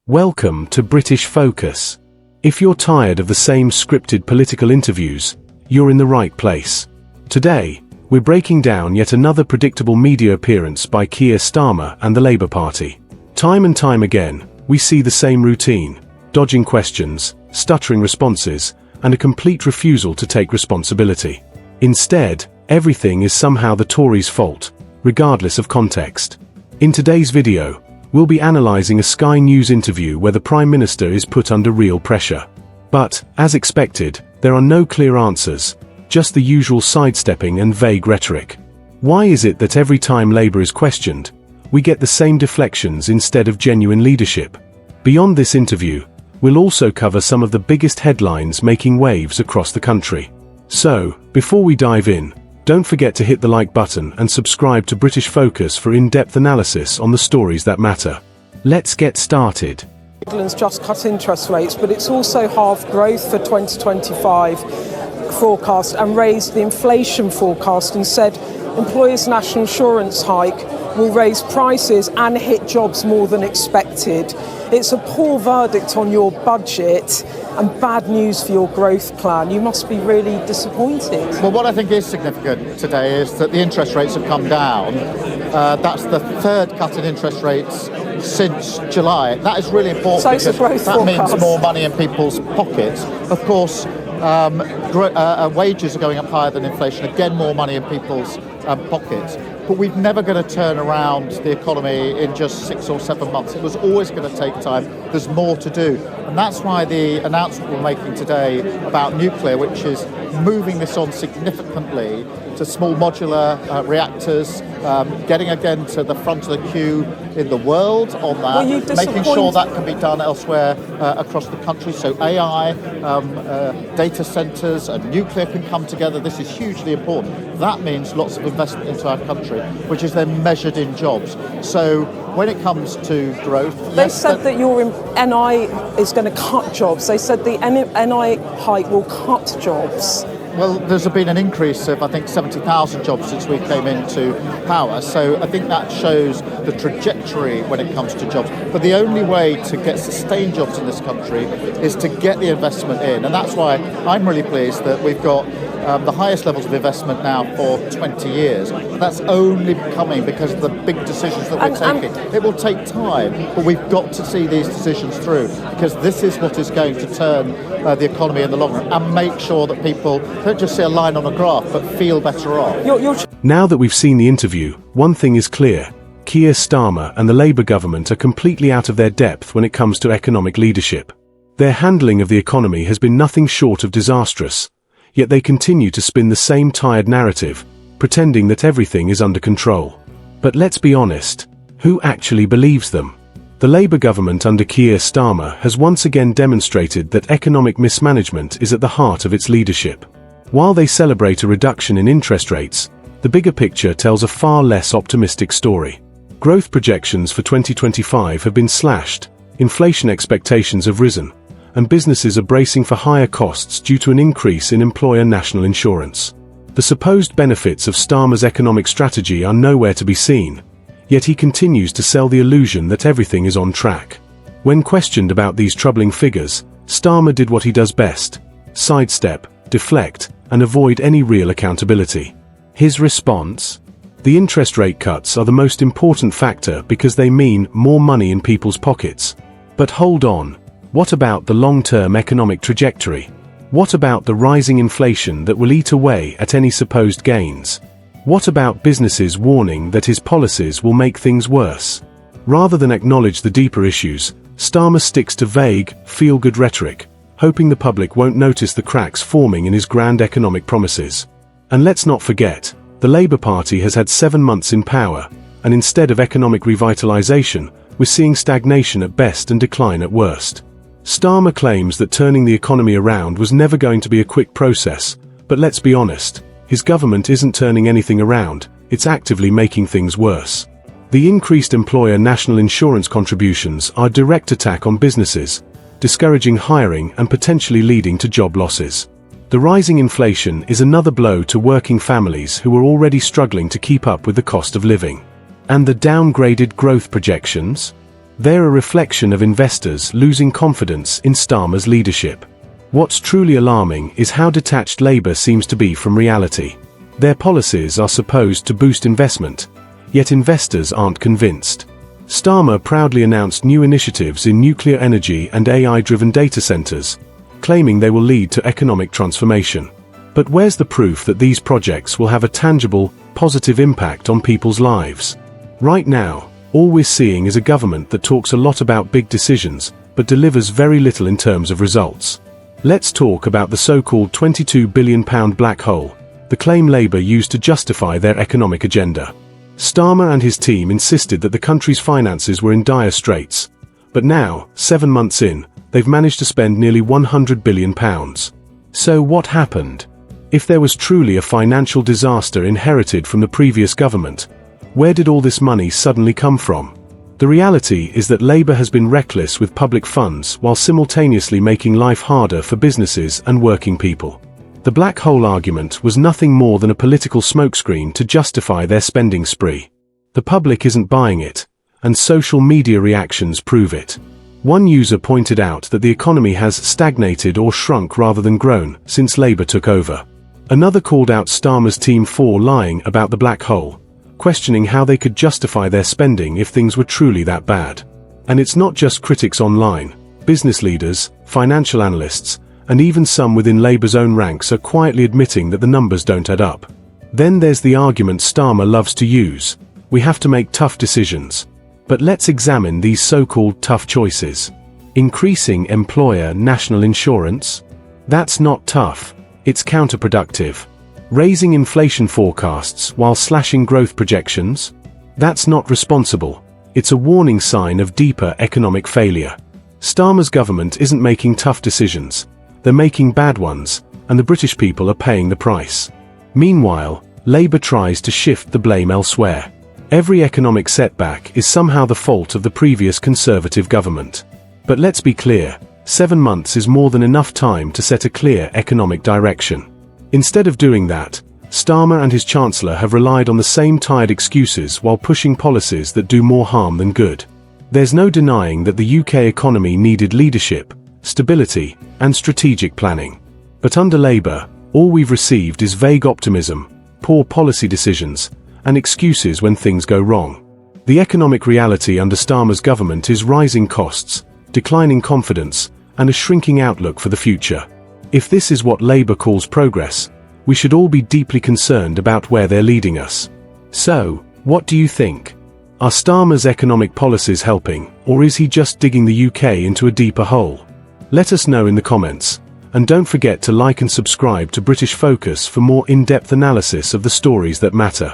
Welcome to British Focus. If you're tired of the same scripted political interviews, you're in the right place. Today, we're breaking down yet another predictable media appearance by Keir Starmer and the Labour Party. Time and time again, we see the same routine: dodging questions, stuttering responses, and a complete refusal to take responsibility. Instead, everything is somehow the Tories' fault, regardless of context. In today's video, we'll be analysing a Sky News interview where the Prime Minister is put under real pressure. But, as expected, there are no clear answers, just the usual sidestepping and vague rhetoric. Why is it that every time Labour is questioned, we get the same deflections instead of genuine leadership? Beyond this interview, we'll also cover some of the biggest headlines making waves across the country. So, before we dive in, don't forget to hit the like button and subscribe to British Focus for in-depth analysis on the stories that matter. Let's get started. England's just cut interest rates, but it's also halved growth for 2025 forecast and raised the inflation forecast and said employers' national insurance hike will raise prices and hit jobs more than expected. It's a poor verdict on your budget and bad news for your growth plan. You must be really disappointed. Well, what I think is significant today is that the interest rates have come down. That's the third cut in interest rates since July. That is really important So it's a growth that forecast. means more money in people's pockets. Of course, wages are going up higher than inflation. Again, more money in people's pockets. But we're never going to turn around the economy in just 6 or 7 months. It was always going to take time. There's more to do. And that's why the announcement we're making today about nuclear, which is moving this on significantly to small modular reactors, getting again to the front of the queue in the world on that, making sure that can be done elsewhere across the country. So AI, data centres and nuclear can come together. This is hugely important. That means lots of investment into our country, which is then measured in jobs. So when it comes to growth... They said that your NI is going to cut jobs. They said the NI hike will cut jobs. Well, there's been an increase of, I think, 70,000 jobs since we came into power. So I think that shows the trajectory when it comes to jobs. But the only way to get sustained jobs in this country is to get the investment in. And that's why I'm really pleased that we've got the highest levels of investment now for 20 years. That's only coming because of the big decisions that we're taking. It will take time, but we've got to see these decisions through because this is what is going to turn the economy in the long run and make sure that people don't just see a line on a graph but feel better off. Now that we've seen the interview, one thing is clear: Keir Starmer and the Labour government are completely out of their depth when it comes to economic leadership. Their handling of the economy has been nothing short of disastrous, yet they continue to spin the same tired narrative, pretending that everything is under control. But let's be honest, who actually believes them? The Labour government under Keir Starmer has once again demonstrated that economic mismanagement is at the heart of its leadership. While they celebrate a reduction in interest rates, the bigger picture tells a far less optimistic story. Growth projections for 2025 have been slashed, inflation expectations have risen, and businesses are bracing for higher costs due to an increase in employer national insurance. The supposed benefits of Starmer's economic strategy are nowhere to be seen, yet he continues to sell the illusion that everything is on track. When questioned about these troubling figures, Starmer did what he does best: sidestep, deflect, and avoid any real accountability. His response? The interest rate cuts are the most important factor because they mean more money in people's pockets. But hold on. What about the long-term economic trajectory? What about the rising inflation that will eat away at any supposed gains? What about businesses warning that his policies will make things worse? Rather than acknowledge the deeper issues, Starmer sticks to vague, feel-good rhetoric, hoping the public won't notice the cracks forming in his grand economic promises. And let's not forget, the Labour Party has had 7 months in power, and instead of economic revitalisation, we're seeing stagnation at best and decline at worst. Starmer claims that turning the economy around was never going to be a quick process, but let's be honest, his government isn't turning anything around, it's actively making things worse. The increased employer national insurance contributions are a direct attack on businesses, discouraging hiring and potentially leading to job losses. The rising inflation is another blow to working families who are already struggling to keep up with the cost of living. And the downgraded growth projections? They're a reflection of investors losing confidence in Starmer's leadership. What's truly alarming is how detached Labour seems to be from reality. Their policies are supposed to boost investment, yet investors aren't convinced. Starmer proudly announced new initiatives in nuclear energy and AI-driven data centres, claiming they will lead to economic transformation. But where's the proof that these projects will have a tangible, positive impact on people's lives? Right now, all we're seeing is a government that talks a lot about big decisions, but delivers very little in terms of results. Let's talk about the so-called £22 billion black hole, the claim Labour used to justify their economic agenda. Starmer and his team insisted that the country's finances were in dire straits. But now, 7 months in, they've managed to spend nearly £100 billion. So what happened? If there was truly a financial disaster inherited from the previous government, where did all this money suddenly come from? The reality is that Labour has been reckless with public funds while simultaneously making life harder for businesses and working people. The black hole argument was nothing more than a political smokescreen to justify their spending spree. The public isn't buying it, and social media reactions prove it. One user pointed out that the economy has stagnated or shrunk rather than grown since Labour took over. Another called out Starmer's team for lying about the black hole, questioning how they could justify their spending if things were truly that bad. And it's not just critics online. Business leaders, financial analysts, and even some within Labour's own ranks are quietly admitting that the numbers don't add up. Then there's the argument Starmer loves to use: we have to make tough decisions. But let's examine these so-called tough choices. Increasing employer national insurance? That's not tough, it's counterproductive. Raising inflation forecasts while slashing growth projections? That's not responsible. It's a warning sign of deeper economic failure. Starmer's government isn't making tough decisions. They're making bad ones, and the British people are paying the price. Meanwhile, Labour tries to shift the blame elsewhere. Every economic setback is somehow the fault of the previous Conservative government. But let's be clear, 7 months is more than enough time to set a clear economic direction. Instead of doing that, Starmer and his Chancellor have relied on the same tired excuses while pushing policies that do more harm than good. There's no denying that the UK economy needed leadership, stability, and strategic planning. But under Labour, all we've received is vague optimism, poor policy decisions, and excuses when things go wrong. The economic reality under Starmer's government is rising costs, declining confidence, and a shrinking outlook for the future. If this is what Labour calls progress, we should all be deeply concerned about where they're leading us. So, what do you think? Are Starmer's economic policies helping, or is he just digging the UK into a deeper hole? Let us know in the comments, and don't forget to like and subscribe to British Focus for more in-depth analysis of the stories that matter.